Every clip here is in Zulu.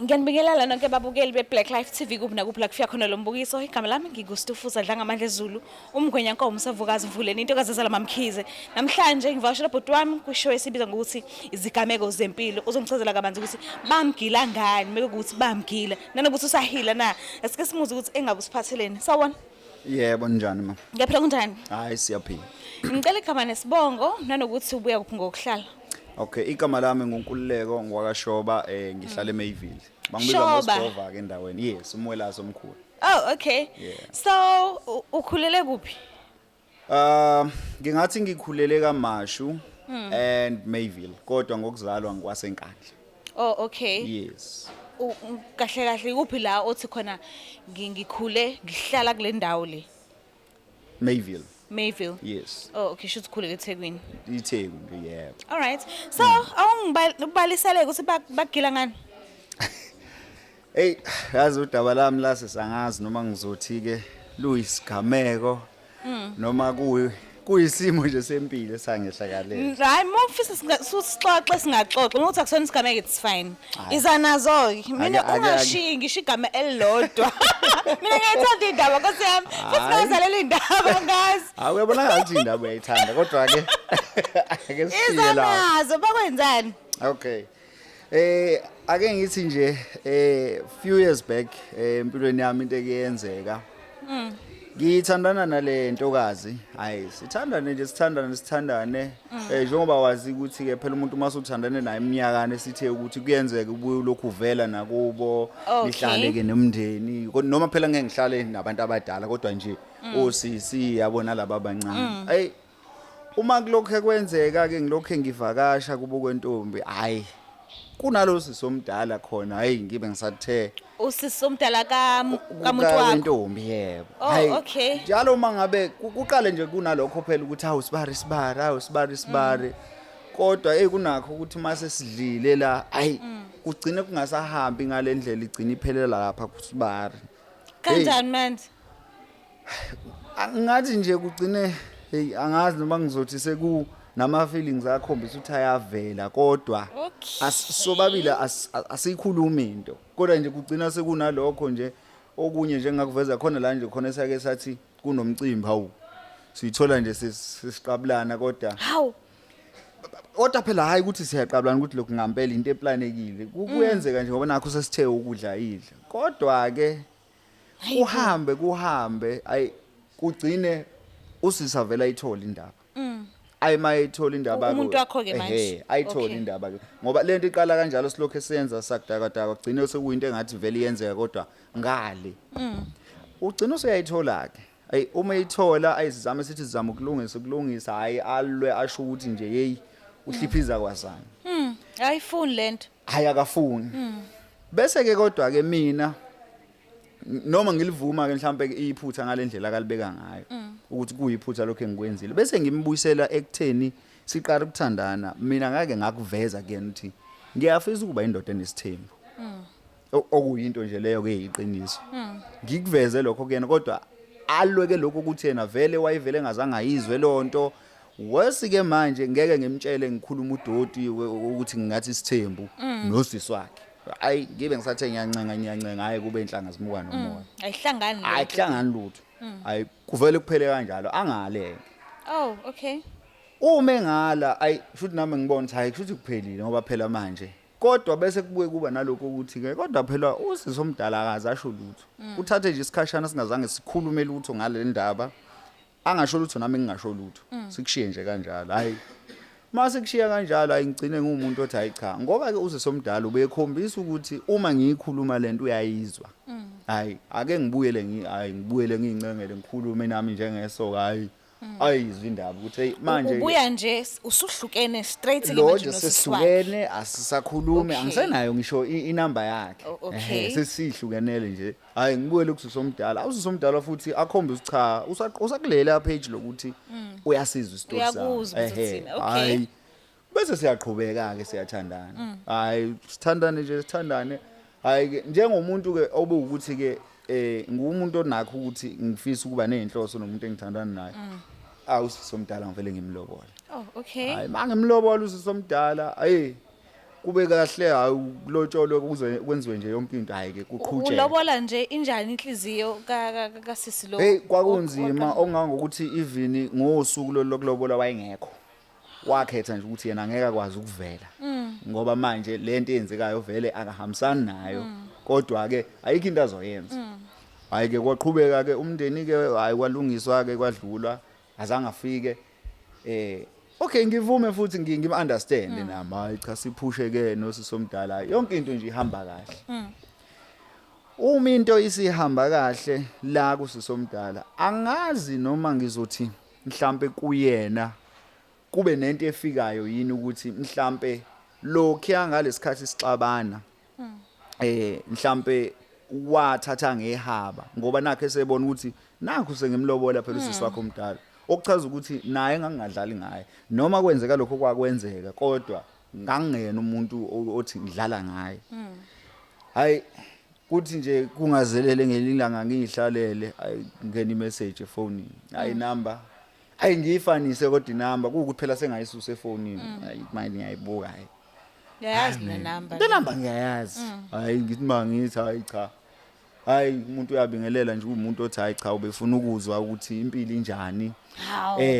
Ngiyanibingelela nonke ababukeli be-Black Life TV kuphi nakuphi la kufika khona lo mbukiso. Igama lami nginguStufuza Dlanga Amandla Zulu, umngwenyana Msavukazi Mvuleni, intokazi yazala Mamkhize. Namhlanje ngivakashela ubhuti wami kwishow esibiza ngokuthi Izigameko Zempilo. Uzongichazela kabanzi ukuthi bamgila ngani, mekuthi bamgila. Nanokuthi usahila na. Asike simuze ukuthi engabe usiphatheleni. Sawona? Yebo njani ma? Ngiyaphila kunjani? Hayi siyaphila. Ngicela igama nesibongo nanokuthi ubuya kuphi ngokuhlala. Okay, igama lami nguNkululeko ngwakashoba ngihlala eMayville. Bangibiza ngoSigova ke endaweni. Yes, umwelazo omkhulu. Oh, okay. Yeah. So, ukhulele kuphi? Ngingathi ngikhulele kaMashu and Mayville, kodwa ngokuzalwa ngikwasenkandla. Oh, okay. Yes. Kahle kahle kuphi la othi khona ngikhule ngihlala kule ndawo le? Mayville. Mayville. Yes. Oh, okay, should khule eThekwini. iThekwini, yeah. All right. So, awungibalisele ukuthi bagila ngani? Hey, yazi udaba lami la sesangazi noma ngizothi ke luyisigameko noma kuyisimo nje sempilo esangehlekalele. Hayi, mawufisa sixoxe singaxoxa, uma uthi akusona isigameko it's fine. Iza nazo mina ungashiyi ngisho igama elilodwa. Mina ngiyayithanda indaba Nkosi yami. Futhi ngazalela indaba ngazi. Hayi uyabona ngathi indaba uyayithanda kodwa ke ake sifike la. Iza nazo bakwenzani? Okay. Ake ngithi nje few years back empilweni yami into ekuyenzeka. Ngithandana nale ntokazi. Hayi sithandane nje sithandane. Njengoba wazi ukuthi ke phela umuntu mase uthandane naye iminyakane sithe ukuthi kuyenzeka ubuye lokhu uvela nakubo nihlale ke nomndeni noma phela ngeke ngihlale nabantu abadala kodwa nje osisi yabona laba abancane. Hayi uma kulokho kwenzeka ke ngilokho ngivakasha kubo kwentombi. Hayi kunalosi somdala khona hayi ngibe ngisathe usisi omdala kamuntu wakho wentombi yebo. Oh, okay. Njalo mangabe kuqale nje kunalokho phela ukuthi hawu sibari kodwa kunakho ukuthi mase sidlile la hayi kugcine kungasahambi ngalendlela igcina iphelela lapha kusibari. Kanjani manje? Ngathi nje kugcine hey angazi noma ngizothi seku nama feelings akhombisa ukuthi ayavela kodwa sobabili asikhuluma into kodwa nje kugcina sekunalokho nje okunye nje ngakuveza khona la nje khona esake sathi kunomcimbi hawu siyithola nje sesiqabulana kodwa phela hayi ukuthi siyaqabulana ukuthi lokhu ngempela into eplanekile kuyenzeka nje ngoba nakho sesithe ukudla idla kodwa ke kuhambe ayi kugcine usisavela ayithola indaba ayithola indaba umuntu wakho ke manje ayithola indaba ke ngoba lento iqala kanjalo silokho esenza sakudakadaka kugcine sekuyinto engathi vele iyenzeka kodwa ngale ugcina useyayithola ke ayi uma eyithola ayizame sithi sizama ukulungisa hayi alwe asho ukuthi nje hey uhliphiza kwazana ayifuni lento hayi akafuni bese ke kodwa ke mina noma ngilivuma ke mhlambe iphutha ngalendlela akalibeka ngayo ukuthi kuyiphutha lokho engikwenzile bese ngimbuyisela ekutheni siqala ukuthandana mina ngake ngakuveza kuyena ukuthi ngiyafisa ukuba indoda enesithembu okuyinto nje leyo ke iqiniso ngikuveze lokho kuyena kodwa alweke lokho ukuthi yena vele wayivele engazange ayizwe lonto wasike manje ngeke ngimtshele ngikhuluma udoti ukuthi ngingathi isithembu nosisi wakhe ayi ngibe ngisathe ngiyancenga hayi kube inhlanga zimuka nomoya ayihlangani lutho ayi kuvele kuphele kanjalo angale oh okay uma engala ayi futhi nami ngibona ukuthi hayi futhi kuphelile ngoba phela manje kodwa bese kubuye kuba nalokho ukuthi ke kodwa phela usisi omdala akazi asho lutho uthathe nje isikhashana singazange sikhulume lutho ngale ndaba angasho lutho nami ngingasho lutho sikushiye nje kanjalo hayi mase kushiya kanjalo ayingcine ngumuntu othi hayi cha ngoba ke usisi omdala ubekhombisa ukuthi uma ngiyikhuluma lento uyayizwa hayi ake ngibuyele ngiyincengele ngikhulume nami njengesoka hayi ayizwe indaba ukuthi hey manje ubuya nje usuhlukene straight ke manje sesihlukene asisakhulume angisenayo ngisho inamba yakhe sesihlukenele nje hayi ngibuyele kusisi omdala awusisi omdala futhi akhombisa cha usakulela page lokuthi uyasizwa isitori sakhe okay bese siyaqhubeka ke siyathandana hayi sithandane hayi ke njengomuntu ke obukuthi ke ngumuntu onakho ukuthi ngifisa ukuba nenhloso nomuntu engithandana naye awusisi omdala ngivele ngimlobola oh okay hayi mangimlobola usisi omdala hey kube kahle hayi ukulotsholo kuze kwenziwe nje yonke into hayi ke kuqhutsheke ulobola nje injani inhliziyo kasisi lo hey kwakunzima ongangokuthi even ngosuku lokulobola wayengekho wakhetha nje ukuthi yena angeke akwazi ukuvela ngoba manje lento eyenzekayo vele akahambisani nayo kodwa ke ayikho into azoyenza hayi ke kwaqhubeka ke umndeni ke hayi kwalungiswa ke kwadlulwa azange afike okay ngivume futhi ngim-understand nami hayi cha siphushe ke nosisomdala yonke into nje ihamba kahle uma into isihamba kahle la kusisomdala angazi noma ngizothi mhlambe kuyena kube nento efikayo yini ukuthi mhlambe lokho ngalesikhathi sixabana mhlambe wathatha ngehaba ngoba nakhe sebona ukuthi nakho sengimlobola phela usisi wakho omdala okuchaza ukuthi naye ngangingadlali ngaye noma kwenzeka lokho kwakwenzeka kodwa ngangena umuntu othi ngidlala ngaye hayi kuthi nje kungazelele ngelilanga ngihlalele ngene imessage efonini hayi number hayi ngiyifanise kodwa inamba kuukuthi phela sengayisusa efonini hayi manje ngiyayibuka hayi yazi le number le number ngiyayazi hayi ngithi mangithi hayi cha hayi umuntu uyabingelela nje umuntu othi hayi cha ubefuna ukuzwa ukuthi impilo injani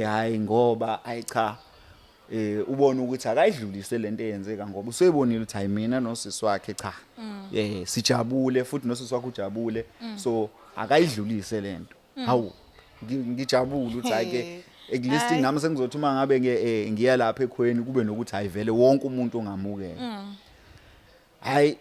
hayi ngoba hayi cha ubona ukuthi akayidlulise lento eyenzeka ngoba usebonile ukuthi hayi mina nosisi wakhe cha sijabule futhi nosisi wakhe ujabule so akayidlulise lento hawu ngijabule ukuthi hayi ke ekulisting nami sengizothi uma ngabe ngiya lapha ekhweni kube nokuthi hayi vele wonke umuntu ongamukela hayi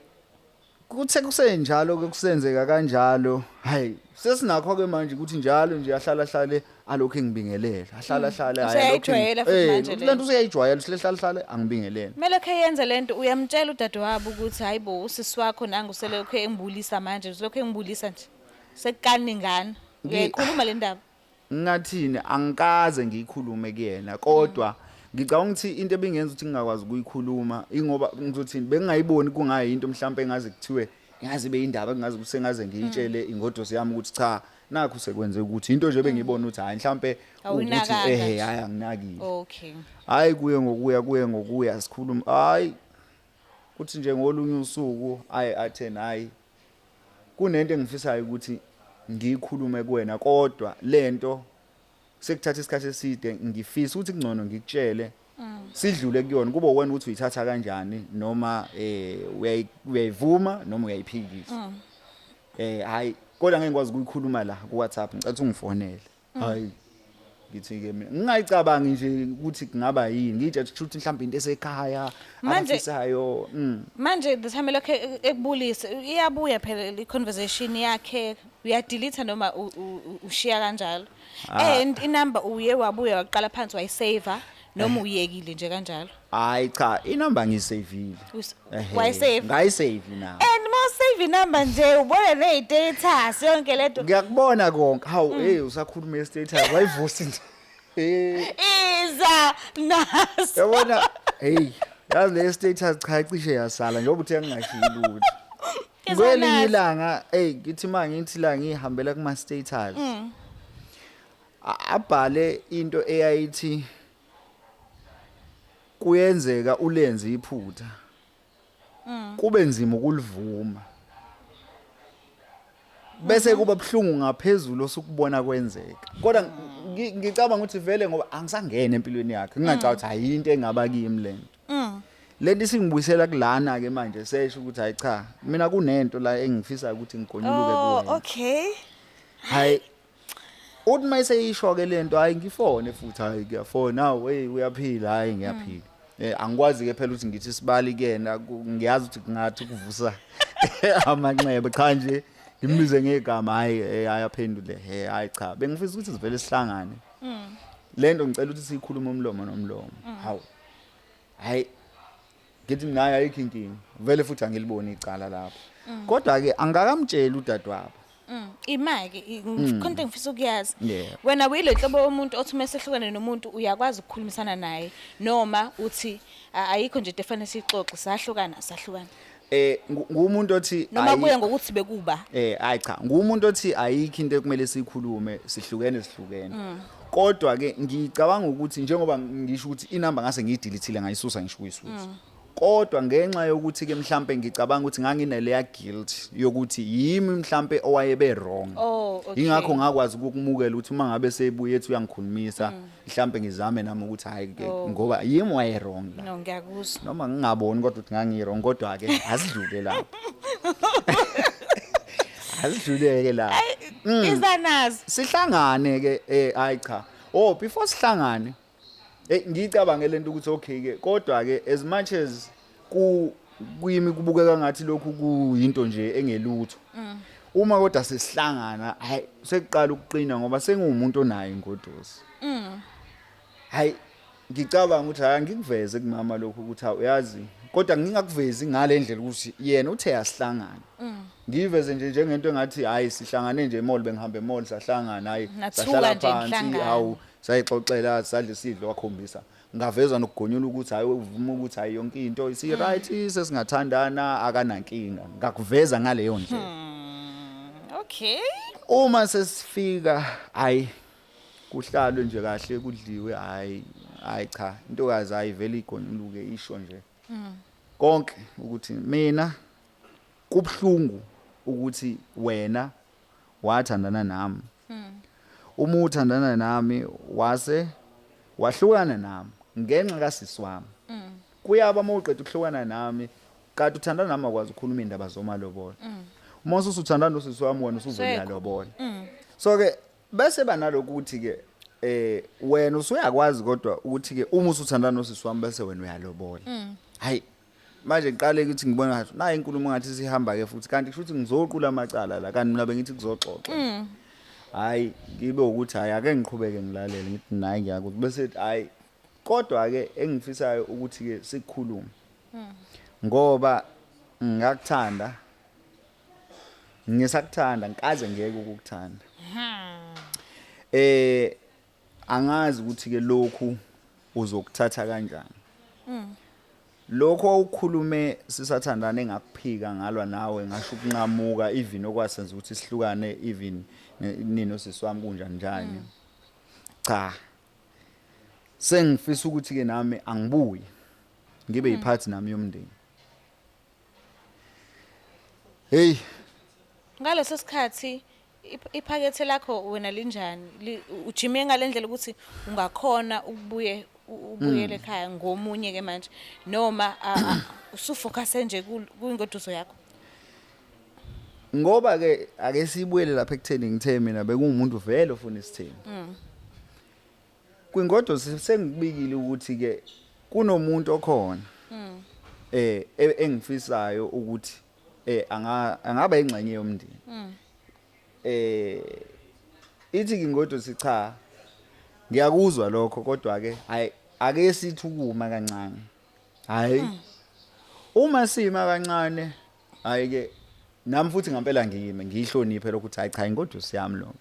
kuthe kusenjalo ke kusenzeka kanjalo hayi sesinakho ke manje ukuthi njalo nje ahlala alokho engibingelela ahlala hayi alokho lento useyijwayela sihlala angibingelele kumele ke yenze lento uyamtshela udadewabo ukuthi hayibo usisi wakho nangu uselokho engibulisa manje uselokho engibulisa nje sekukani ngani uyayikhuluma le ndaba ngathini angikaze ngiyikhulume kuyena kodwa ngicabanga ukuthi into ebingenza ukuthi ngingakwazi ukuyikhuluma ingoba ngizothini bengingayiboni kungayi into mhlawumbe engazi kuthiwe ngazi beyindaba ngingazi ukuthi sengaze ngiyitshele ingodosi yami ukuthi cha nakho sekwenze ukuthi into nje bengiyibona ukuthi hayi mhlawumbe ukuthi hayi anginakile okay hayi kuye ngokuya sikhuluma hayi kuthi nje ngolunye usuku athena hayi kunento engifisayo ukuthi ngiyikhulume kuwena kodwa lento sekuthatha isikhathi eside ngifisa ukuthi kungcono ngikutshele sidlule kuyona kube wena ukuthi uyithatha kanjani noma uyayivuma noma uyayiphikisa hayi kodwa ngeke ngikwazi ukuyikhuluma la ku WhatsApp ngicela ungifonele hayi ngithi ke mina ngingayicabangi nje ukuthi kungaba yini ngijathe ukuthi mhlawumbe into esekhaya afisayo manje the time lokho ekubulisa iyabuya phela i conversation yakhe uyadelete noma ushiya kanjalo and inumber uye wabuya waqala phansi wayisave noma uyekile nje kanjalo hayi cha inumber ngisavile wayisave ngayisave na and mo save inumber nje ubone ne status yonke lento ngiyakubona konke hawu usakhuluma e status wayivusa nje iza nas yabona hey yazi le status cha icishe yasala njengoba uthe ngingashilo ukuthi kwelinye ilanga ngithi manje ngithi la ngihambela kuma status abhale into eyayithi kuyenzeka ulenze iphutha kube nzima ukulivuma bese kuba buhlungu ngaphezulu osukubona kwenzeka kodwa ngicabanga ukuthi vele ngoba angisangena empilweni yakhe ngingacabanga ukuthi hayi into engaba kimi lento lento singibuyisela kulana ke manje sesho ukuthi hayi cha mina kunento la engifisa ukuthi ngigonyuluke kuwena okay hayi uthi mayiseyisho ke lento hayi ngifone futhi hayi ngiyafona nawe hey uyaphila hayi ngiyaphila angikwazi ke phela ukuthi ngithi sibali kena ngiyazi ukuthi kungathi kuvusa amanxeba cha nje ngimbize ngegama hayi ayaphendule hayi cha bengifisa ukuthi sivele sihlangane lento ngicela ukuthi sikhulume umlomo nomlomo hawu hayi ngithi mina ayikho inkingi vele futhi angiliboni icala lapho kodwa ke angakamtshela udadewabo imake konke ngifisa ukuyazi wena uyilehlobo womuntu othi mesehlukane nomuntu uyakwazi ukukhulumisana naye noma uthi ayikho nje defane sixoxe sahlukana ngumuntu othi noma kuya ngokuthi bekuba hayi cha ngumuntu othi ayikho into ekumele sikhulume sihlukene kodwa ke ngicabanga ukuthi njengoba ngisho ukuthi inamba ngase ngiyidelethile ngayisusa ngisho kuyisusa kodwa ngenxa yokuthi ke mhlambe ngicabanga ukuthi ngangineleya guilt yokuthi yimi mhlambe owayebe wrong. Oh, okay. Ingakho ngakwazi ukumukela ukuthi uma ngabe sebuye ethi uyangikhulumisa mhlambe ngizame nami ukuthi hayi ke ngoba yimi waye wrong la. No, ngiyakuzwa. Noma ngingaboni kodwa ukuthi ngangi wrong kodwa ke asidlule lapho. Asidluleke la. Izanazi. Sihlangane ke hayi cha. Oh, before sihlangane ngicabanga lento ukuthi okay ke kodwa ke as much as kuyimi kubukeka ngathi lokhu kuyinto nje engelutho. Uma kodwa sesihlangana hayi sekuqala ukuqina ngoba sengumuntu onayo ingodosi. Hayi ngicabanga ukuthi hayi ngikuveze kumama lokhu ukuthi uyazi kodwa ngingakuvezi ngale ndlela ukuthi yena uthe asihlangana. Ngiveze nje njengento engathi hayi sihlangane nje emall bengihambe emall sahlangana hayi sahlala phansi hawu sayixoxela sadle isidlo wakhombisa ngaveza nokugonyula ukuthi hayi uvuma ukuthi hayi yonke into isi right sesingathandana akanankinga ngakuveza ngaleyo ndlela. Okay. Uma sesifika hayi kuhlalwe nje kahle kudliwe hayi cha intokazi hayi vele igonyuluke isho nje konke ukuthi mina kubhlungu ukuthi wena wathandana nami. Uma uthandana nami wase wahlukana nami ngenxa kasisi wami. Kuyaba mawuqeda ukuhlukana nami kanti uthandana nami akwazi ukukhuluma indaba zomalobola. Uma usuthandana nosisi wami wena usuvela lobola. So ke bese banalokuthi ke wena usuyakwazi kodwa ukuthi ke uma usuthandana nosisi wami bese wena uyalobola. Hayi manje ngiqale ukuthi ngibona ngathi nayi inkulumo ngathi sihamba ke futhi kanti kusho ukuthi ngizoqula amacala la kanti mina bengithi kuzoxoxa. Hayi ngibe ukuthi hayi ake ngiqhubeke ngilalele ngithi nayi ngiyakuthi bese hayi kodwa ke engifisayo ukuthi ke sikukhulume. Ngoba ngakuthanda ngisakuthanda ngikaze ngeke ukukuthanda. Angazi ukuthi ke lokhu uzokuthatha kanjani. Lokho awukhulume sisathandana engakuphika ngalwa nawe ngasho ukunqamuka even okwasenza ukuthi sihlukane even nino siswami kunjani njani. Cha. Sengifisa ukuthi ke nami angibuyi ngibe yiphathi nami yomndeni. Hey ngaleso sikhathi iphakethe lakho wena linjani ujime ngalendlela ukuthi ungakhona ubuyele ekhaya ngomunye ke manje noma usufocus nje kuyingoduso yakho ngoba ke ake sibuyele lapha ekutheni ngithe mina bekumuntu vele ofuna isithembu. Kwingodo sengikubikile ukuthi ke kunomuntu okhona engifisayo ukuthi angaba ingxenye yomndeni. Ithi kingodo sicha ngiyakuzwa lokho kodwa ke hayi ake sithukuma kancane. Hayi uma sima kancane hayi ke nami futhi ngempela ngiyihloniphe lokuthi hayi cha ingodo siyami lo.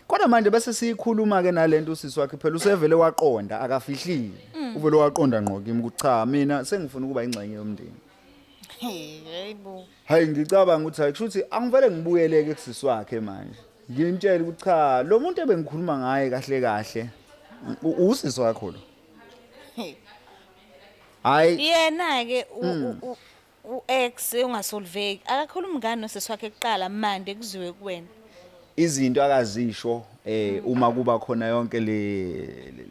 Kodwa manje bese siyikhuluma ke nalento usisi wakhe phela usevele waqonda akafihlile. Uvele waqonda ngqo kimi ukuthi cha mina sengifuna ukuba ingxenye yomndeni. Hayibo. Hayi ngicabanga ukuthi hayi kushuthi angivele ngibuyeleke kusisi wakhe manje. Ngimtshela ukuthi cha lo muntu ebengikhuluma ngaye kahle kahle usisi wakho lo. Hayi yena ke ex ungasolveki akakhuluma ngani nosisi wakhe kuqala manje kuziwe kuwena. Izinto akazisho uma kuba khona yonke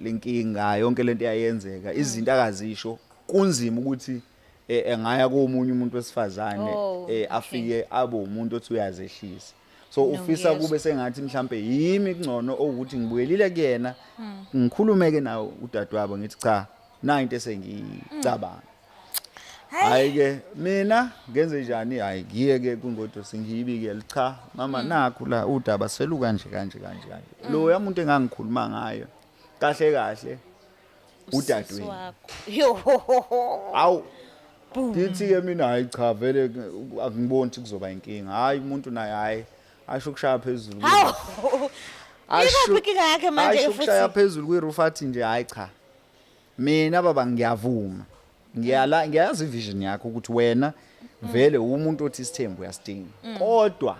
lenkinga yonke lento eyayenzeka izinto akazisho kunzima ukuthi engaya komunye umuntu wesifazane afike abe umuntu othi uyazehlisa. So ufisa kube sengathi mhlambe yimi kungcono ukuthi ngibuyelile kuyena ngikhulumeke nawe udadewabo ngithi cha na into esengicabanga. Hayi ke mina ngenze njani hayi ngiye ke kungodo sengiyibikele cha mama nakho la udaba selu kanje. Lo yamuntu engangikhuluma ngayo kahle kahle udadewenu. Yo. Awu Dithi ke mina hayi cha vele akungiboni ukuthi kuzoba inkinga. Hayi umuntu naye hayi asho ukushaya phezulu. Asho inkinga yakhe manje futhi. Asho ukushaya phezulu kwi-roof athi nje hayi cha. Mina baba ngiyavuma. Ngiyazi vision yakho ukuthi wena vele umuntu othi isithembu uyasidinga. Kodwa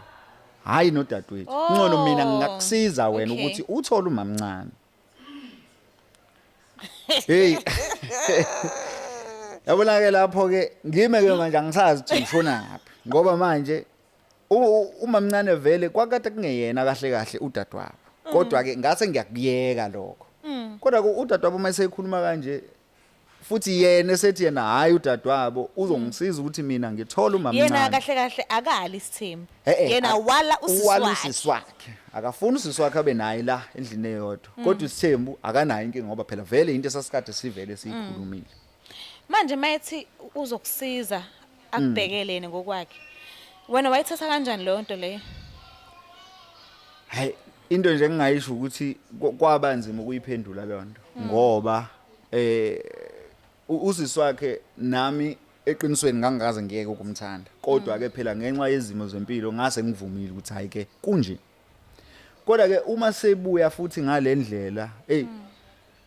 hayi nodadewethu. Ngcono mina ngingakusiza wena ukuthi uthole umamncane. Hey. Yabona ke lapho ke ngime ke manje angisazi ukuthi ngishona ngaphi ngoba manje uma mncane vele kwakade kungeyena kahle kahle udadewabo kodwa ke ngase ngiyakuyeka lokho kodwa udadewabo mase ekhuluma kanje futhi yena esethi yena hayi udadewabo uzongisiza ukuthi mina ngithola umama mncane yena kahle kahle akali isithembu yena wala usiswakhe akafuni usiswakhe abe naye la endlini eyodwa kodwa isithembu akanayo inkinga ngoba phela vele into esasikade sivele siyikhulumile manje mayethi uzokusiza akubhekele yena ngokwakhe wena wayithatha kanjani leyo nto leyo hayi into nje engingayisho ukuthi kwabanzima ukuyiphendula leyo nto ngoba usiswakhe nami eqinisweni ngangikaze ngiyeke ukumthanda kodwa ke phela ngenxa yezimo zempilo ngase ngivumile ukuthi hayi ke kunje kodwa ke uma sebuya futhi ngalendlela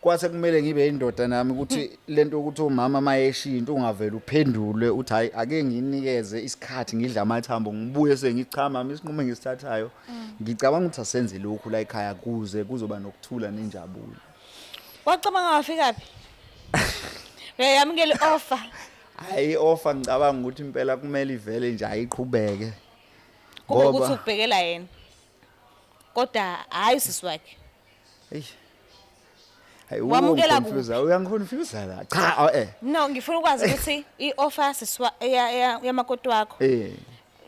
kwase kumele ngibe indoda nami ukuthi lento ukuthi umama mayeshinto ungavela uphendule uthi hayi ake nginikeze isikhathi ngidla amathambo ngibuye sengichama isinqumo ngisithathayo ngicabanga ukuthi asenze lokhu la ekhaya kuze kuzoba nokuthula nenjabulo wacabanga wafika phi yamukele offer hayi offer ngicabanga ukuthi impela kumele ivele nje ayiqhubeke kube ukuthi ukubhekela yena kodwa hayi siswakhe hayi wamukela uyangiconfuse la cha no ngifuna ukwazi ukuthi ioffer yamakoti wakho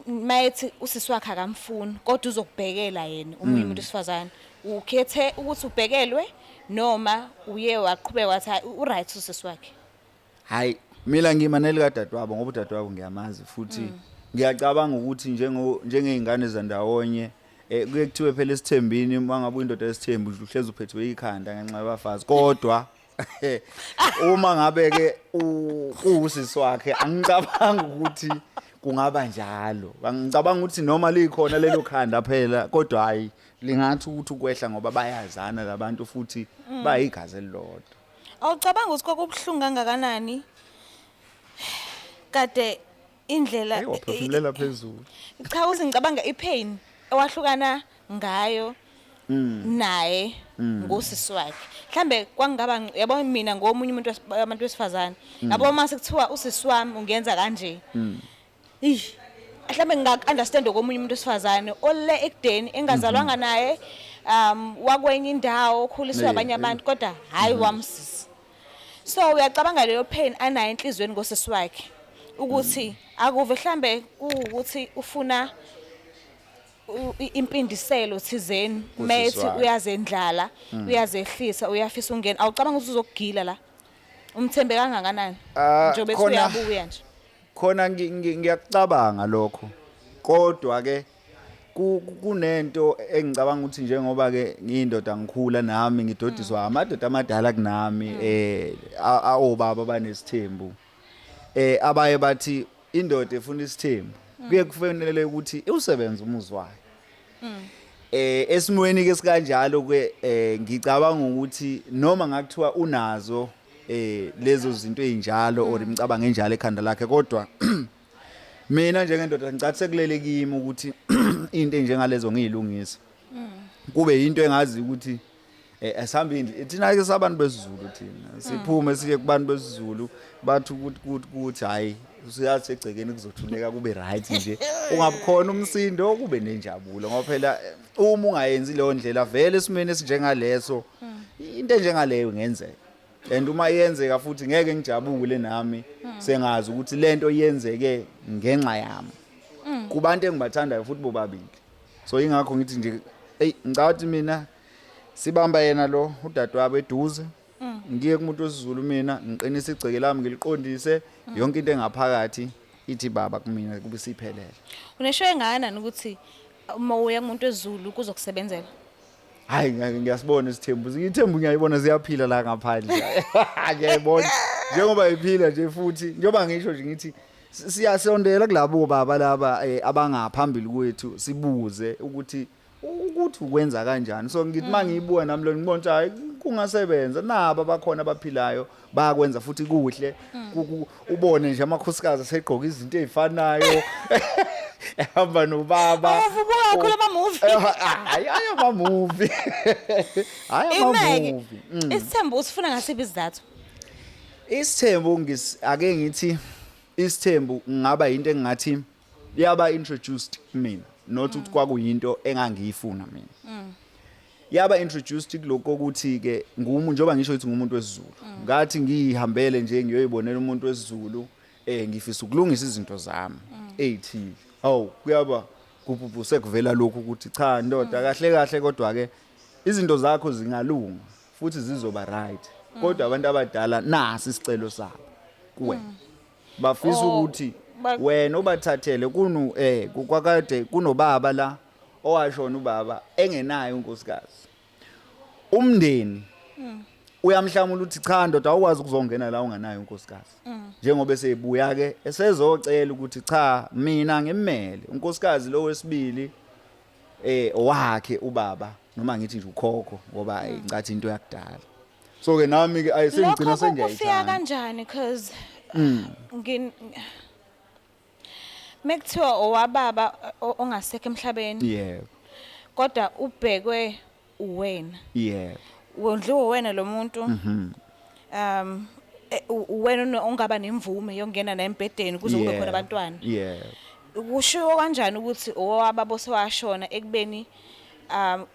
mayethi usiswakhe akamfuni kodwa uzokubhekela yena umunye umuntu wesifazane ukhethe ukuthi ubhekelwe noma uye waqhubeka wathi uright usiswakhe hayi mina ngimaneli kadadewabo ngoba udadewabo ngiyamazi futhi ngiyacabanga ukuthi njengezingane zandawonye kuye kuthiwe phela esithembini mangabe indoda esithembu uhlezi uphethwe ikhanda ngenxa yabafazi kodwa uma ngabe ke usiswakhe angicabanga ukuthi kungaba njalo angicabanga ukuthi noma likhona lelo khanda phela kodwa hayi lingathi ukuthi ukwehla ngoba bayazana labantu futhi bayigazi elilodwa awucabanga ukuthi kokubhlungu kangakanani kade indlela waphefumulela phezulu cha usingicabanga ipain ewahlukana ngayo naye ngosiswakhe mhlambe kwangaba yabo mina ngomunye umuntu abantu wesifazane yabo mase kuthiwa usiswami ungenza kanje mhlambe ngaka-understand komunye umuntu wesifazane ole ekudeni engazalwanga naye wakwenye indawo okhuliswe abanye abantu kodwa hayi wamsisi so uyacabanga leyo pain anayo enhlizweni ngosiswakhe ukuthi akuve mhlambe ukuthi ufuna impindiselo thizeni methi uyazendlala uyazehlisa uyafisa ungena awucabanga ukuthi uzokugila la umthembe kangakanani njobe uyabuya nje khona ngiyacabanga lokho kodwa ke kunento engicabanga ukuthi njengoba ke ngiyindoda ngikhula nami ngidodiswa amadoda amadala kunami awobaba banesithembu abaye bathi indoda efuna isithembu kuye kufanele ukuthi usebenze umuzi wayo esimweni ke sikanjalo ke ngicabanga ukuthi noma ngakuthiwa unazo lezo zinto ezinjalo or imicabanga enjalo ekhanda lakhe kodwa mina njengendoda ngicathi sekulele kimi ukuthi into enjengalezo ngiyilungisa kube into engazi ukuthi asihambe thina ke sabantu besizulu thina siphume siye kubantu besizulu bathi ukuthi hayi usiyathi egcekeni kuzothuleka kube right nje ungabukhona umsindo kube nenjabulo ngoba phela uma ungayenzi leyo ndlela vele esimene esinjengaleso into enjengaleyo ngenzeka and uma yenzeka futhi ngeke ngijabule nami sengazi ukuthi lento yenzeke ngenxa yami kubantu engibathandayo futhi bobabili so ingakho ngithi nje ngicathi mina sibamba yena lo udadewabo eduze ngiye kumuntu wesizulu mina ngiqinisa igceke lami ngiliqondise yonke into engaphakathi ithi baba kumina kube siphelele unesho engana ukuthi uma uya kumuntu wesizulu kuzokusebenzela hayi ngiyasibona isithembu ngiyayibona ziyaphila la ngaphandle ngiyayibona njengoba iphila nje futhi njengoba ngisho nje ngithi siyasondela kulabo baba laba abangaphambili kwethu sibuze ukuthi ukwenza kanjani so ngithi mangiyibuka nami lo ngibona hayi kungasebenza naba bakhona abaphilayo bayakwenza futhi kuhle ubone nje amakhosikazi asegqoka izinto ezifanayo ehamba nobaba uvubuka kakhulu ama-movie hayi ama-movie isithembu usifuna ngasiphi isizathu Isithembu ake ngithi isithembu ngaba into engathi yaba introduced mina not ukuthi kwakuyinto engangiyifuna mina. Yaba introduced kuloko ukuthi ke njoba ngisho ukuthi ngumuntu wesiZulu. Ngathi ngihambele nje ngiyoyibonela umuntu wesiZulu ngifisa ukulungisa izinto zami ezithile. Kuyaba kubhubhuse kuvela lokhu ukuthi cha ndoda kahle kahle kodwa ke izinto zakho zingalunga futhi zizoba right. Kodwa abantu abadala nasi isicelo sabo kuwena. Bafisa ukuthi wena ubathathele kwakade kunobaba la owashona ubaba engenayo unkosikazi. Umndeni uyamhlamula ukuthi cha ndoda awukwazi ukuzongena la unganayo unkosikazi. Njengoba esebuya ke esezocela ukuthi cha mina ngimele unkosikazi lo wesibili wakhe ubaba noma ngithi nje ukhokho ngoba ngicathi into yakudala. So ke nami ke ayisengigcina senjayithanda. Lokho kufika kanjani because mekuthiwa owababa ongasekho emhlabeni. Yebo. Kodwa ubhekwe uwena. Yebo. Wondliwe wena lo muntu. Wena ongaba nemvume yokungena na embedeni kuze kube khona abantwana. Yebo. Kushiwo kanjani ukuthi owababa osewashona ekubeni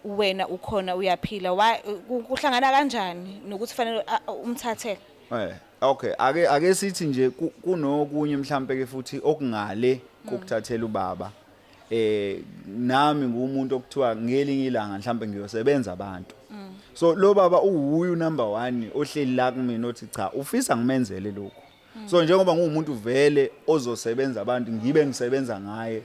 wena ukhona uyaphila kuhlangana kanjani nokuthi fanele umthathele? Okay, ake sithi nje kunokunye mhlambe ke futhi okungale kokuthathela ubaba. Nami ngumuntu okuthiwa ngelinye ilanga mhlambe ngiyosebenza abantu. So lo baba uhuyu number 1 ohleli la kumina othi cha ufisa ngimenzele lokho. So njengoba ngumuntu vele ozosebenza abantu ngibe ngisebenza ngaye.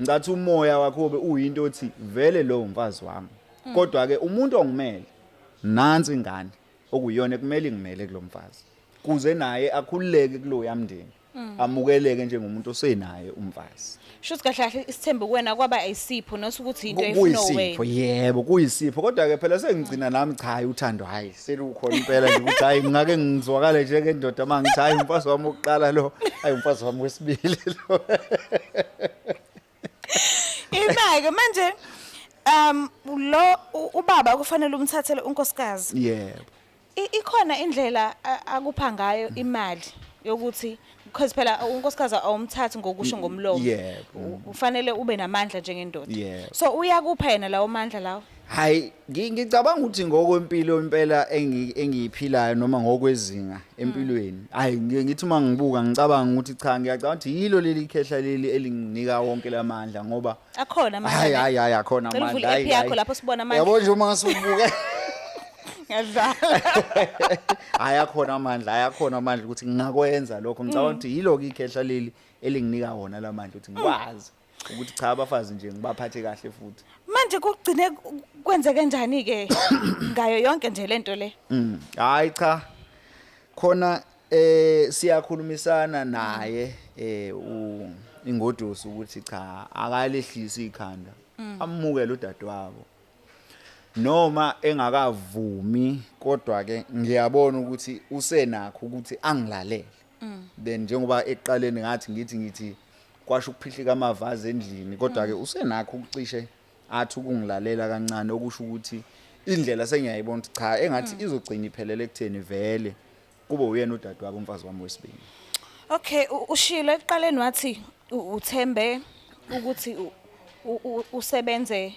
Ngicathi umoya wakho uyinto othi vele lo umfazi wami. Kodwa ke umuntu ongimele nansi ingane okuyona kumele ngimele kulomfazi. Kuze naye akhululeke kulo yamndeni. Amukeleke njengomuntu osenaye umfazi. Shuthi kahle kahle isithembu kuwena kwaba ayisipho nosukuthi into efuna wena. Kuyisipho yebo kuyisipho kodwa ke phela sengigcina nami cha uthando hayi selukhona impela nje ukuthi hayi ngake ngizwakale njengendoda mangithi hayi umfazi wami oqala lo hayi umfazi wami wesibili lo. Imake manje lo ubaba kufanele umthathele unkosikazi. Yebo. Ikhona indlela akupha ngayo imali yokuthi because phela unkosikazi awumthathi ngokusho ngomlomo. Yebo. Ufanele ube namandla njengendoda. Yebo. So uyakupha yena lawo mandla lawo. Hayi ngicabanga ukuthi ngokwempilo impela engiyiphilayo noma ngokwezinga empilweni. Hayi ngithi uma ngibuka ngicabanga ukuthi cha ngiyacabanga ukuthi yilo leli khehla leli elinginika wonke lamandla ngoba akhona amandla. Hayi akhona amandla. Hayi yakho lapho sibona amandla. Yabo nje uma ngasubuka. Ngiyadlala. Ayakhona amandla ukuthi ngingakwenza lokho ngicabanga ukuthi yilo ikhehla leli elinginika wona lamandla ukuthi ngikwazi ukuthi cha abafazi nje ngibaphathe kahle futhi. Manje kugcine kwenze kanjani ke ngayo yonke nje lento le? Hayi cha. Khona siyakhulumisana naye ingoduso ukuthi cha akalehlisa ikhanda. Amukele udadewabo. Noma engakavumi kodwa ke ngiyabona ukuthi usenakho ukuthi angilalele. Then njengoba eqaleni ngithi kwasho ukuphihlika amavazi endlini kodwa ke usenakho ukucishe athi ukungilalela kancane okusho ukuthi indlela sengiyayibona ukuthi cha engathi izogcina iphelele ekutheni vele kube uyena udadewabo umfazi wami wesibili. Okay, ushilo eqaleni wathi uthembe ukuthi usebenze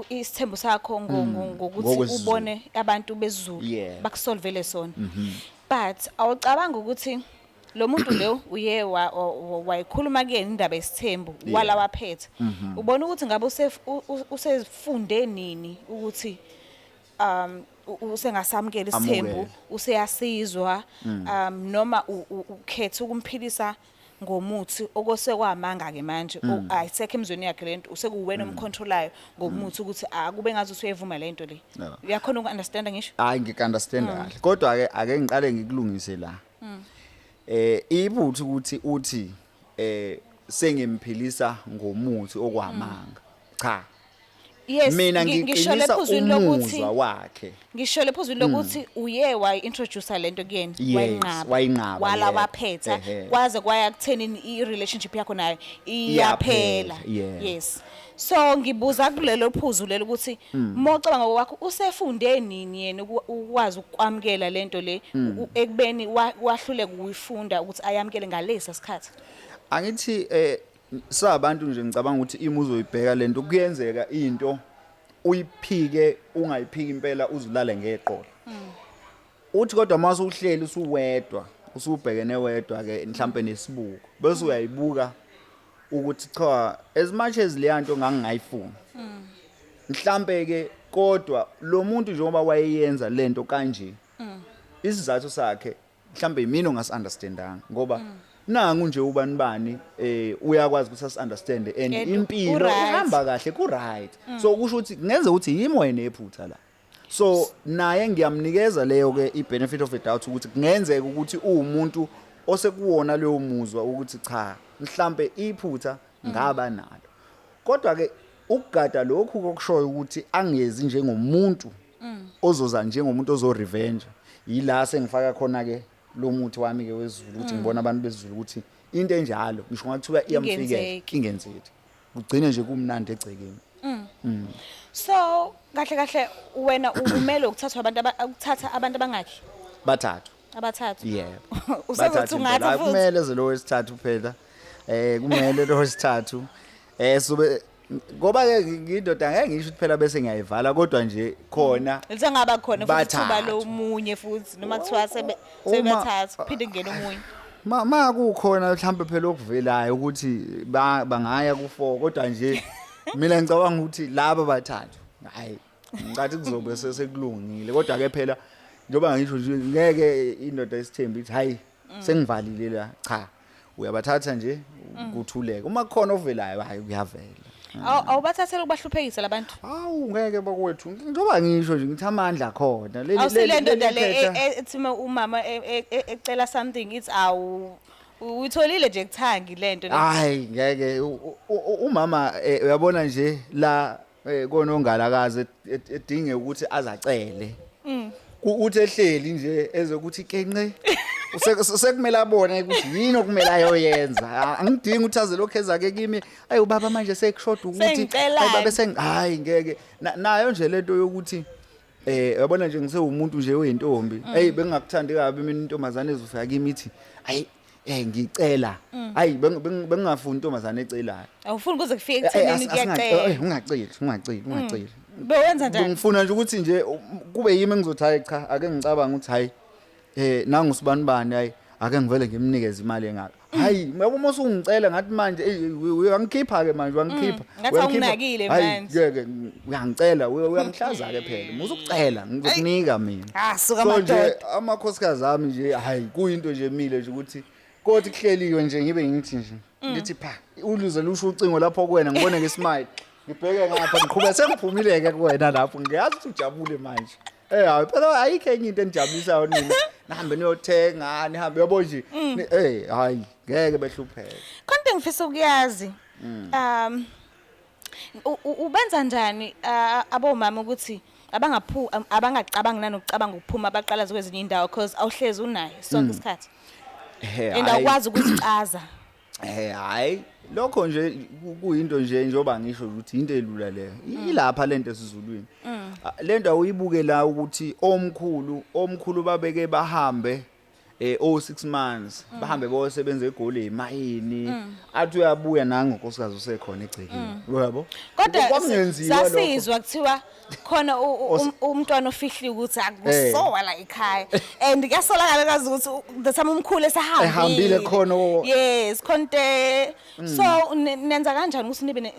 isithembu sakho ngokuthi ubone abantu bezulu bakusolvele sona. But awucabanga ukuthi lo muntu lo uye wayikhuluma kuyena indaba yesithembu wala waphethe. Ubona ukuthi ngabe usefunde nini ukuthi usengasamukela isithembu useyasizwa noma ukhetha ukumphilisa ngomuthi okosekwamanga ke manje ayisekho emzweni yakhe lento usekuwena omcontrolayo ngomuthi ukuthi akube ngazi usuyevuma lento le. Uyakhona ukunderstand ngisho? Hayi ngikunderstand kahle kodwa ke ake ngiqale ngikulungise la. Ibuthi ukuthi uthi sengimphilisa ngomuthi okwamanga. Cha. Yes, mina ngiqinisa umuzwa wakhe. Ngisho lephuzwini lokuthi uye introduce lento kuyena wayinqaba wala waphetha kwaze kwaya kutheni i relationship yakho nayo iyaphela. Yes. So ngibuza kulelo phuzu lelo ukuthi mocabanga kwakho usefunde nini yena ukwazi ukwamkela lento le ekubeni wahluleka ukuyifunda ukuthi ayamkele ngalesa sikhathi. Angithi sabantu nje ngicabanga ukuthi uzoyibheka lento kuyenzeka into uyiphike ungayiphiki impela uzulale ngeqolo. Uthi kodwa mase uhleli usuwedwa usubhekene wedwa ke mhlambe nesibuko bese uyayibuka ukuthi cha as much as le nto ngangingayifuni mhlambe ke kodwa lo muntu njengoba wayeyenza lento kanje isizathu sakhe mhlambe yimina ongasunderstandanga ngoba nangu nje ubani uyakwazi ukuthi as-understand and impilo ihamba kahle ku right so kusho ukuthi kungenza ukuthi yimi wena ephutha la so naye ngiyamnikeza leyo ke i-benefit of the doubt ukuthi kungenzeka ukuthi umuntu osekuwona leyo muzwa ukuthi cha mhlambe iphutha ngaba nalo kodwa ke ukugada lokhu kokushoyo ukuthi angezi njengomuntu ozoza njengomuntu ozorevenge yila sengifaka khona ke lo muthi wami ke wezulu ukuthi ngibona abantu bezulu ukuthi into enjalo ngisho ngathiwa iyamfikela ingenzeki kugcine nje kumnandi egcekeni. So kahle wena umele ukuthatha abantu abangakhi bathathu yebo usezothi ungathi futhi kumele ze lo wesithathu phela kumele lo wesithathu sobe ngoba ke ngindoda ngeke ngisho ukuthi phela bese ngiyayivala kodwa nje khona lisengaba khona futhi kuba lo munye futhi noma kuthiwa sebathathu kuphinde kungena omunye ma kukhona mhlambe phela okuvelayo ukuthi bangaya ku4 kodwa nje mina ngicabanga ukuthi laba bathathu hayi ngicathi kuzobe sekulungile kodwa ke phela njoba ngisho nje ngeke indoda isithembi ithi hayi sengivalile la cha uyabathatha nje kuthuleka uma kukhona ovelayo hayi kuyavela. Awubathathela ukubahluphekisa labantu awu ngeke bakwethu njoba ngisho nje ngithi amandla khona le ndoda le ethi umama ecela something it's uyitholile nje kuthangi lento hayi ngeke umama uyabona nje la konongalakazi edinge ukuthi azacele uthi ehleli nje ezokuthi kenqe usekumele abone ukuthi yini okumele ayoyenza angidingi ukuthi aze lokho ezake kimi ayi ubaba manje sekushoda ukuthi baba hayi ngeke nayo nje lento yokuthi uyabona nje ngisewumuntu nje oyintombi hey bengingakuthandi kabi mina intombazane ezofika kimi ithi hayi ngicela hayi bengingafuni intombazane ecelayo awufuni kuze kufike ekuthenini kuyacela ungaceli bewenza njani ngifuna nje ukuthi nje kube yimi engizothi hayi cha ake ngicabanga ukuthi hayi nangu sibanibani hayi ake ngivele ngimnikeze imali engaka hayi uma usungicela ngathi manje uyangikhipha ke manje uyangikhipha ngathi unginakile manje ngeke uyangicela uyangihlaza ke phela musukucela ngizokunika mina suka madoda amakhosikazi ami nje hayi kuyinto nje emile nje ukuthi kodwa kuhleliwe nje ngibe ngithi nje ngithi pha uluze lusho ucingo lapho kuwena ngibone ngesmile ngibheke ngapha ngiqhubeka sengiphumileke kuwena lapho ngiyazi ukuthi ujabule manje hayi phela ayikho enye into enijabulisayo nina nihambe niyothenga nihambe yabo nje hayi ngeke behlupheke konke ngifisa ukuyazi ubenza njani abomama ukuthi abangacabangi nanokucabanga ukuphuma abaqala kwezinye indawo because awuhlezi unayo sonke isikhathi and awukwazi ukuzicaza hayi lokho nje kuyinto nje njoba ngisho ukuthi into elula leyo ilapha lento esizulwini lento awuyibuke la ukuthi omkhulu babeke bahambe 6 months bahambe bosebenza egoli emayini athi uyabuya nangonkosikazi usekhona egcekeni uyabo kodwa sasizwa kuthiwa khona umntwana ofihliwe ukuthi akusowa la ekhaya and kuyasolakala kazi ukuthi the time umkhulu ehambile khona yes konke so nenza kanjani ukuthi nibe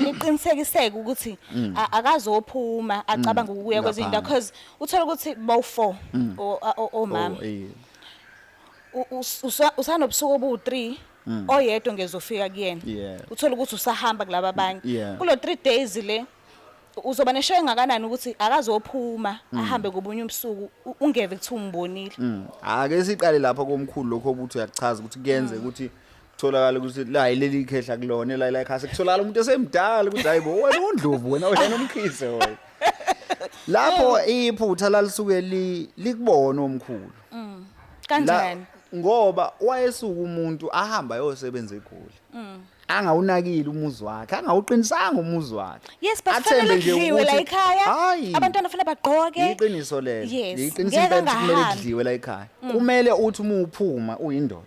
niqinisekiseke ukuthi akazophuma acabanga ukuya kwezinto because uthola ukuthi bawu4 omama usanobusuku obu3 oyedwa ngezofika kuyena uthola ukuthi usahamba kulabo abanye kulo 3 days le uzoba neshow engakanani ukuthi akazophuma ahambe ngobunye ubusuku ungeve kuthi umbonile ake siqale lapha komkhulu lokho obuthi uyachaza ukuthi kuyenze ukuthi kutholakala ukuthi la ileli khehla kulona la ekhaya sekutholakala umuntu esemdala ukuthi hayibo wena undlovu wena nomkhise wena lapho iphutha lalisuke likubona omkhulu kanjani ngoba wayesuka umuntu ahamba yosebenza egoli angawunakile umuzi wakhe angawuqinisanga umuzi wakhe Yes, but fanele kudliwe la ekhaya. Abantwana fanele bagqoke. Iqiniso lelo. Yes. Iqiniso impela kumele kudliwe la ekhaya. Kumele uthi uma uphuma uyindoda.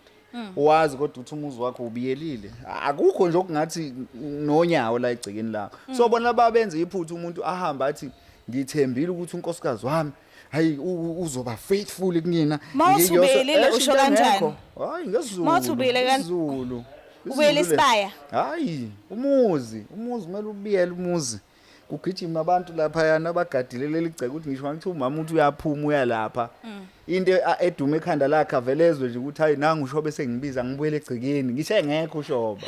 Uwazi kodwa uthi umuzi wakho ubiyelile. Akukho nje okungathi nonyawo la egcikeni lakho. So bona babenze iphutha umuntu ahamba athi ngithembile ukuthi unkosikazi wami hayi uzoba faithful kunina. Mawusubelile usho kanjani? Hayi ngesiZulu. Mawusubile ngesiZulu. Ubuyele isibaya. Hayi, umuzi kumele ubiyele umuzi. Kugijima abantu lapha yana abagadile leli gceke ukuthi ngisho ngithi umama uthi uyaphuma uyalapha. Into edume ekhanda lakhe avelezwe nje ukuthi hayi nangu ushobe sengibiza ngibuyele egcekeni. Ngisho engekho ushoba.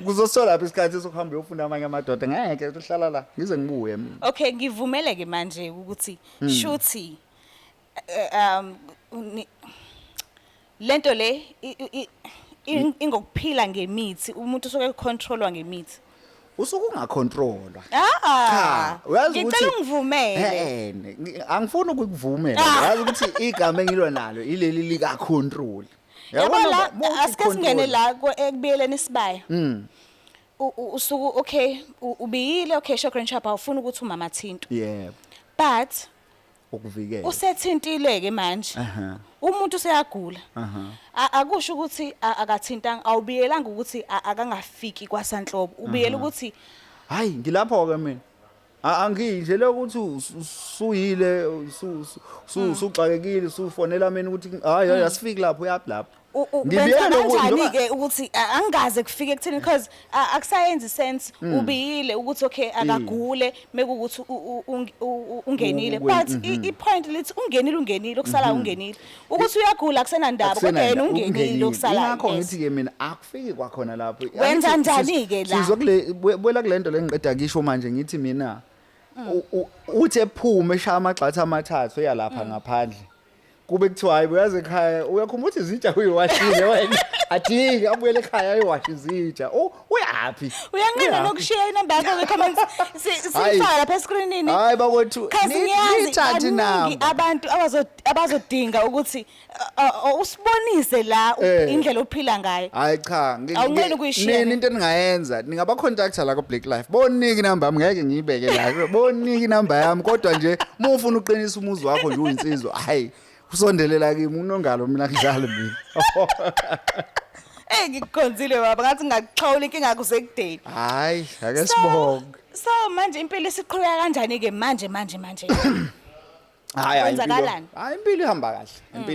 Kuzosola lapha isikhathi sokuhamba uyofunda amanye amadoda ngeke uhlala la ngize ngibuye mina. Okay, ngivumeleke manje ukuthi shuthi lento le ingokuphila ngemithi umuntu usoke controlwa ngemithi usuke ungacontrolwa uyazi ukuthi ngicela ungivumele angifuni ukukuvumela uyazi ukuthi igama engilwa nalo ileli lika control yabona asike singene la ekubiyeleni isibaya usuku okay ubiyile okay Shokran Chapa ufuna ukuthi umama thinto yebo but ukuvikela usethintile ke manje umuntu useyagula akusho ukuthi akathintanga awubiyelanga ukuthi akangafiki kwaSanhlobo ubiyela ukuthi hayi ngilapho ke mina anginje lokuthi usuyile usuxakekile usufonela mina ukuthi hayi asifiki lapho uyapi lapho ngibiyela kanjani ke ukuthi angaze kufike ekutheni because akusayenzi sense ubiyile ukuthi okay akagule mekuthi ungenile but ipoint lithi ungenile okusala ungenile ukuthi uyagula kusena ndaba kodwa yena ungenile okusala ngakho ngithi ke mina akufiki kwakhona lapho wenza njani ke la sizokule buela kulento lengiqeda ngisho manje ngithi mina uthi ephume eshaya amagxatha amathathu uyalapha ngaphandle kube kuthiwa hayi uyazi ekhaya uyakhumbuza izitsha uyiwashile wena adingi abuyele ekhaya ayiwashi izitsha uyapi uyanqina nokushiya inamba yakho ngecomments sifaka lapha escreenini hayi bakwethu nithathe namba abantu abazodinga ukuthi usibonise la indlela ophila ngayo hayi cha awungena ukuyishiya into eningayenza ningaba contacta la ku Black Life bonike inamba yami ngeke ngiyibeke la bonike inamba yami kodwa nje uma ufuna uqinisa umuzi wakho nje uyinsizwa hayi usondelela kimi unongalo mina kudlala mina ngikukhonzile baba ngathi ngakuxhawula inkinga kusekudeni hayi ake sibonge so manje impilo isiqhubeka kanjani ke manje hayi impilo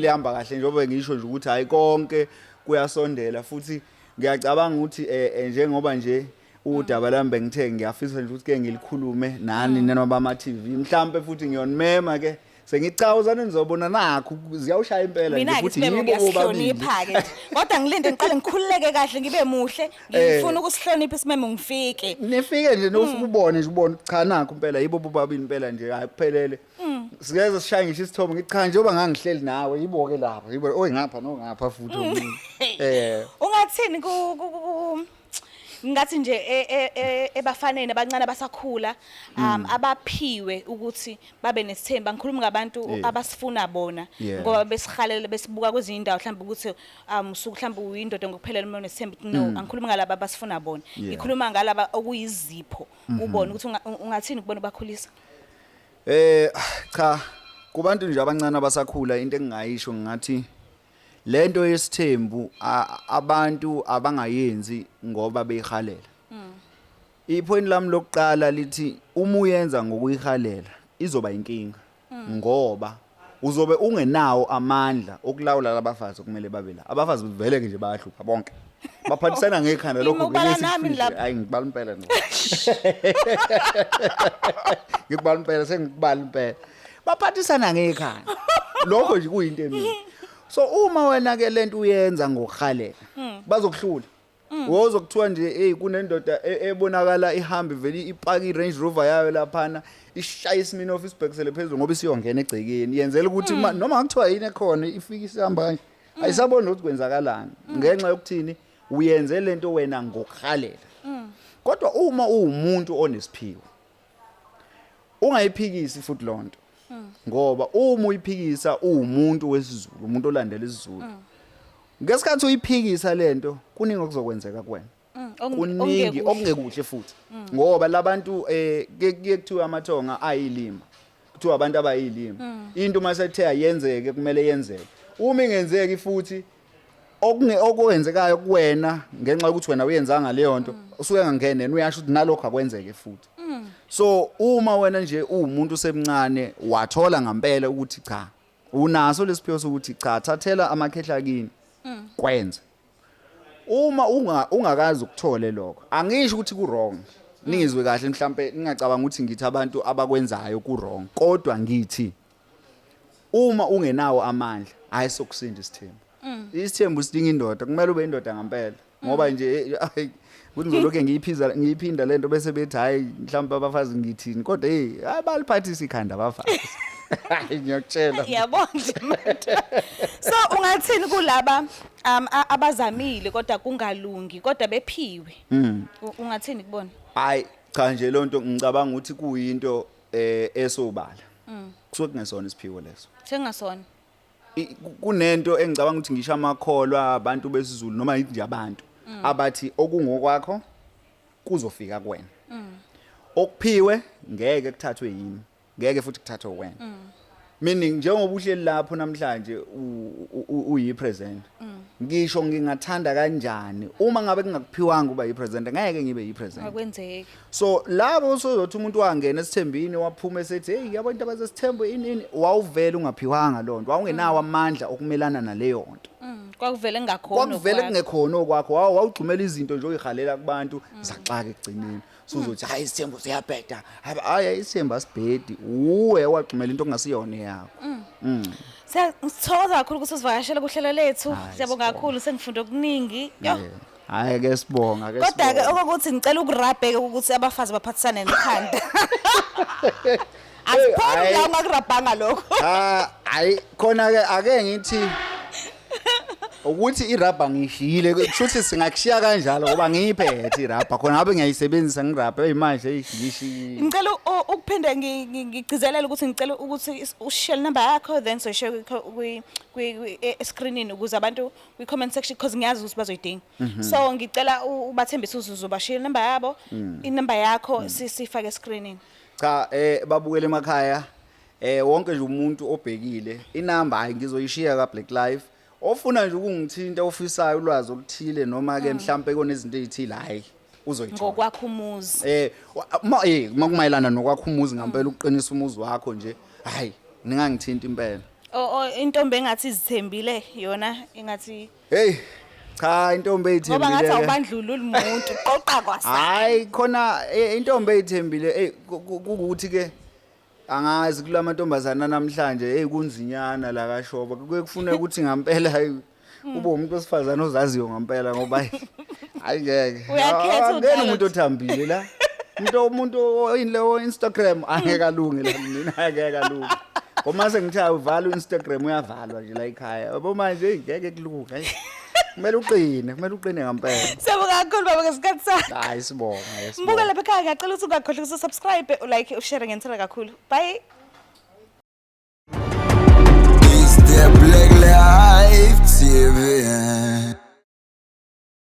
ihamba kahle njengoba ngisho nje ukuthi hayi konke kuyasondela futhi ngiyacabanga ukuthi njengoba nje udaba lami bengithe ngiyafisa nje ukuthi ke ngilikhulume nani nanoba ama TV mhlambe futhi ngiyonmema ke sengicawuzana nizobona nakho ziyawushaya impela nje futhi yibo bobabili ke kodwa ngilinde ngiqale ngikhululeke kahle ngibe muhle ngifuna ukusihlonipha isimeme ngifike nifike nje nofuna ubone nje ubone cha nakho impela yibo bobabili impela nje hayi kuphelele sikeze sishaya ngisho isithombe ngithi cha njengoba ngangihleli nawe yibo ke lapha yibo oyingapha nongapha futhi ungathini ngathi nje ebafanele abancane abasakhula abaphiwe ukuthi babe nesithemba ngikhuluma ngabantu abasifuna bona ngoba besihalele besibuka kwezinye indawo mhlawumbe ukuthi usuku mhlawumbe uyindoda ngokuphelela uma unesithemba no angikhuluma ngalabo abasifuna bona ngikhuluma ngalabo okuyizipho ubone ukuthi ungathini kubona bakhulisa cha kubantu nje abancane abasakhula into engingayisho ngathi lento yesithembu abantu abangayenzi ngoba beyihalela ipoint lami lokuqala lithi uma uyenza ngokuyihalela izoba inkinga ngoba uzobe ungenawo amandla okulawula labafazi okumele babe la abafazi kuveleke nje bayahlupha bonke baphathisana ngekhanda lokho kulesifihle hayi ngibala impela no ngibala impela sengibala impela baphathisana ngekhanda lokho nje kuyinto emini so uma wena ke lento uyenza ngokuhalela bazokuhlula wozokuthiwa nje kunendoda ebonakala ihamba vele ipaki Range Rover yayo laphana ishaya isimini office backsele phezulu ngoba isiyongena egcekeni yenzela ukuthi noma ngakuthiwa yini ekhona ifika isihamba kanje ayisaboni ukuthi kwenzakalani ngenxa yokuthini uyenze lento wena ngokuhalela kodwa uma uwumuntu onesiphiwo ungayiphikisi futhi lonto ngoba uma uyiphikisa umuntu wesiZulu umuntu olandela isiZulu ngesikhathi uyiphikisa lento kuningi okuzokwenzeka kuwena kuningi okungekuhle futhi ngoba labantu kuye kuthiwa amathonga ayilima kuthiwa abantu abayilima into masethe ayenzeke kumele yenzeke uma ingenzeki futhi okwenzekayo kuwena ngenxa yokuthi wena uyenzanga leyo nto usuke ngangene uyasho ukuthi nalokho akwenzeke futhi so uma wena nje umuntu semncane wathola ngempela ukuthi cha unaso lesiphiwo sokuthi cha thathela amakhehla kini kwenze uma ungakazi ukuthole lokho angisho ukuthi ku wrong ningizwe kahle mhlambe ningacabanga ukuthi ngithi abantu abakwenzayo ku wrong kodwa ngithi uma ungenawo amandla ayisokusinda isithembu isithembu sidinga indoda kumele ube indoda ngempela ngoba nje kunizoloke ngiyiphinda lento bese bethi hayi mhlawumbe abafazi ngithini kodwa abaliphathisa ikhanda abafazi ngiyakutshela yabona so ungathini kulaba abazamile kodwa kungalungi kodwa bephiwe ungathini kubona hayi cha nje lonto ngicabanga ukuthi kuyinto esobala kusuke kungesona isiphiwo leso sengasona kunento engicabanga ukuthi ngisho amakholwa abantu besizulu noma nje abantu abathi okungokwakho kuzofika kuwena okuphiwe ngeke kuthathwe yini ngeke futhi kuthathwe wena meaning njengoba uhleli lapho namhlanje uyipresent ngisho ngingathanda kanjani uma ngabe ngingakuphiwanga uba yipresent ngeke ngibe yipresent akwenzeki so labo usozothi umuntu wangena esithembini waphuma esethi hey yabo into abazesithembo ini wawuvela ungaphiwanga lonto wawungenawo amandla okumelana naleyo nto kwakuvele kungakhona kwakuvele kungekhona okwakho wawugxumela izinto nje uyihalela kubantu zaxaka ekugcineni suzothi hayi isithembo siyabheda hayi isithembo asibhedi uwe wagxumela into ongasiyona yakho sithokoza kakhulu ukuthi usivakashele kuhlelo lethu siyabonga kakhulu sengifunde okuningi hayi ke sibonga ke kodwa ke okokuthi ngicela ukurabheke ukuthi abafazi baphathisane nekhanda asipholi la ungakurabhanga lokho hayi khona ke ake ngithi ukuthi irabha ngishiyile kushuthi singakushiya kanjalo ngoba ngiyiphethe irabha khona ngabe ngiyayisebenzisa ngirabha imanje ngishiyile ngicela ukuphinde ngigcizelela ukuthi ngicela ukuthi ushare number yakho then so share kwi screenini ukuze abantu kwi comment section because ngiyazi ukuthi bazoyidinga so ngicela ubathembise uzuzo share number yabo inumber yakho sifake screenini cha babukele emakhaya wonke nje umuntu obhekile inamba hayi ngizoyishiya ka Black Life ofuna nje ukungithinta ofisayo ulwazi oluthile noma ke mhlambe konezinto ezithile hayi uzoyithola ngokwakho umuzi makumayelana nokwakho umuzi ngempela uqinisa umuzi wakho nje hayi ningangithinta impela intombi engathi izithembile yona engathi hey cha intombi eyithembile ngoba ngathi awubandlula umuntu qoqa kwasa hayi khona intombi eyithembile ukuthi ke angazi kulamantombazana namhlanje kunzinyana la kaShoba kufuneka ukuthi ngempela ube umuntu osifazana ozaziyo ngempela ngoba hayi ngeke ngeke umuntu othambile la umuntu oyinleyo Instagram angeke alunge la mina angeke alunge uma sengithiya uvala uInstagram uyavalwa nje la ekhaya yabo manje ngeke kulunga kumele uqine ngempela siyabonga kakhulu baba ngesikhathi sakho hayi sibonga mbuka lapha ekhaya ngiyacela ukuthi ungakhohlwa ukusubscribe ulike ushare ngensela kakhulu bye